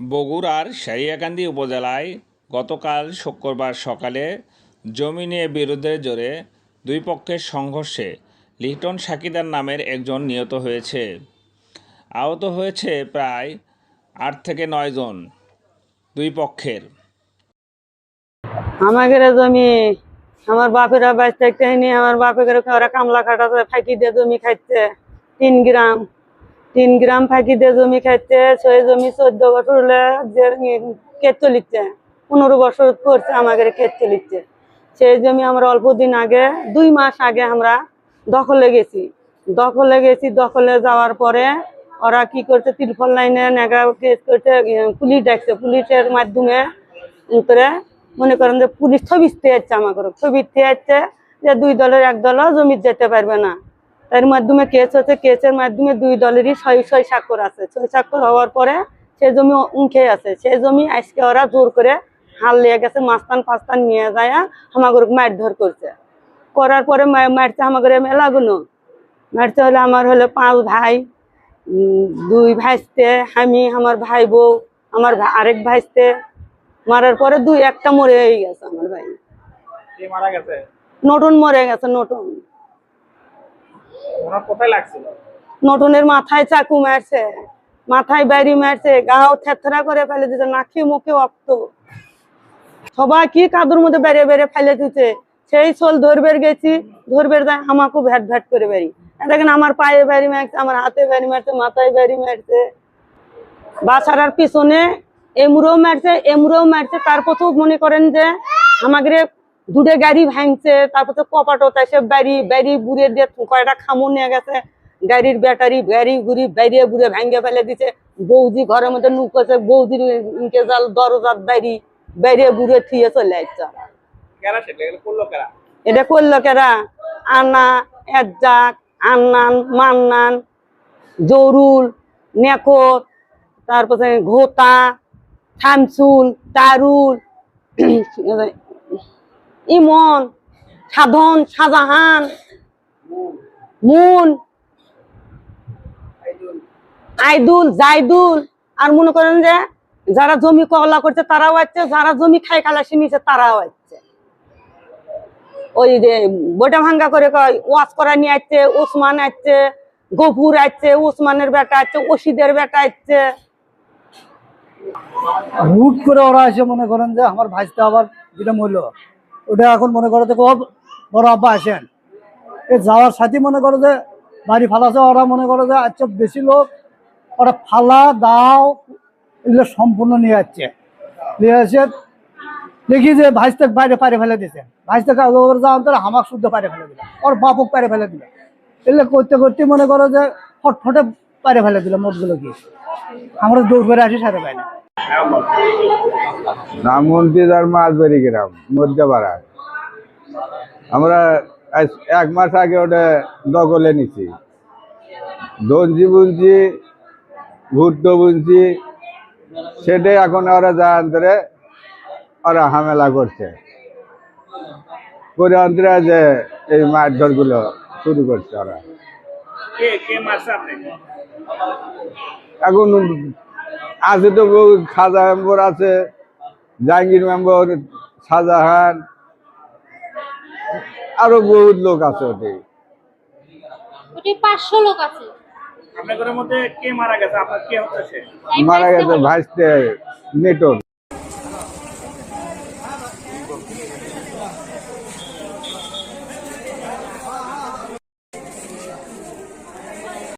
বগুড়ার সারিয়াকান্দি উপজেলায় গতকাল শুক্রবার সকালে জমি নিয়ে বিরোধের জেরে দুই পক্ষের সংঘর্ষে লিটন সাকিদার নামের একজন নিহত হয়েছে। আহত হয়েছে প্রায় 8 থেকে 9 জন দুই পক্ষের। আমাদের জমি আমার বাপেরা বাইশ থাকতে হয়নি, আমার বাপের ওরা কামলা খাটাতে ফাঁকি দিয়ে জমি খাইছে 3 গ্রাম ফাঁকি দিয়ে জমি খাইছে। সেই জমি 14 বছর হলে যে কেট চলিচ্ছে, 15 বছর করছে আমাদের কেট চলিচ্ছে। সেই জমি আমরা অল্প দিন আগে 2 মাস আগে আমরা দখলে গেছি। দখলে যাওয়ার পরে ওরা কি করছে, ত্রিপল লাইনে নেগা কেস করছে, পুলিশ ডাকছে। পুলিশের মাধ্যমে করে মনে করেন যে পুলিশ ছবিতে যাচ্ছে, আমাকে ছবিতে যাচ্ছে যে 2 দলের 1 দলও জমি যেতে পারবে না। এর মাধ্যমে কেস হচ্ছে, কেসের মাধ্যমে 2 দলেরই 6 স্বাক্ষর আছে। 6 স্বাক্ষর হওয়ার পরে সে জমি উঠে আছে। সেই জমি আজকে ওরা জোর করে হাল নিয়ে গেছে, মাস্তান নিয়ে যায় আমাকে মারধর করছে। করার পরে মারছে আমাকে মেলাগুলো মারছে। হলে আমার হলো 5 ভাই, 2 ভাইস্তে, আমি, আমার ভাই বউ, আমার আরেক ভাইস্তে। মারার পরে 1টা মরে গেছে আমার ভাই। নতুন মরে গেছে। নতুনের মাথায় চাকু মারছে, মাথায় বাড়ি মারছে, গাও থেতরা করে ফেলে দিচ্ছে, নাকি মুখে রক্ত। সবাই কি কাদুর মধ্যে বেড়ে ফেলে দিচ্ছে। সেই চোল ধরবের গেছি, ধরবের যায় আমাকে ভ্যাট করে বেরি। দেখেন আমার পায়ে বাড়ি মারছে, আমার হাতে বাড়ি মারছে, মাথায় বাড়ি মারছে। বাছাড়ার পিছনে এমুরেও মারছে। তারপর তো মনে করেন যে আমাদের 2টে গাড়ি ভাঙছে। তারপর তো কপাটত এসে বাড়ি বুড়ে দিয়ে কয়টা খামো নিয়ে গেছে। গাড়ির ব্যাটারি গুড়ি বুড়ে ভাঙে ফেলে দিছে। বৌদি ঘরের মধ্যে নুকছে, বৌদির জাল দরজার বাইরে বুড়ে থিয়ে চলে আসছে। এটা করলো কেরা? আন্না, এজ্জাক, আন্নান, মান্নান, জরুল, নেকট, তারপরে ঘোতা, থামসুল, তারুল, ইমন, সাধন, শাহজাহান, মুন, আইদুল, জাইদুল। আর মনে করেন যে যারা জমি কবলা করছে তারাও আসছে, যারা জমি খাই খালাসি নিচ্ছে তারাও আসছে। ওই যে বইটা ভাঙ্গা করে ওয়াশ করা নিয়ে আসছে, ওসমান আসছে, গফুর আসছে, ওসমানের বেটা আসছে, ওসিদের বেটা আসছে। হুট করে ওরা এসে মনে করেন যে আমার ভাইটা আবার যেটা মূল্য ওটা এখন মনে করে যে বড় আব্বা আসেন। এ যাওয়ার সাথে মনে করো যে বাড়ি ফালাছে। ওরা মনে করো যে আচ্ছা বেশি লোক, ওরা ফালা দাও এগুলো সম্পূর্ণ নিয়ে যাচ্ছে। নিয়ে এসে দেখি যে ভাইস্তাক বাইরে পারে ফেলে দিয়েছে। ভাইস্তাকে যাওয়ার তারা হামাক শুদ্ধ পারে ফেলে দিল, ওর বাপক পারে ফেলে দিল। এগুলো করতে মনে করো যে ফটফটে পারে ফেলে দিল মোটগুলো কি। আমরা দৌড় করে আসি সাথে পাই না। রামমন্ত্রী আর মাছবাড়ি গ্রাম মধ্যপাড়া। আমরা 1 মাস আগে ওটা দখলে নিছি। দঞ্জি বুঞ্জি, ভুট্টো বুঞ্জি, সেটাই এখন ওরা যা অন্তরে ওরা হামেলা করছে করে অন্তরে যে এই মারধর গুলো শুরু করছে ওরা। এখন আছে তো খাজা মেম্বর আছে, জাহাঙ্গীর মেম্বর, শাহজাহান, আরো বহুত লোক আছে। ওটি 500 লোক আছে। আপনাদের মধ্যে কে মারা গেছে? আপনার কে হচ্ছে? মারা গেছে ভাইস্তে নেটন।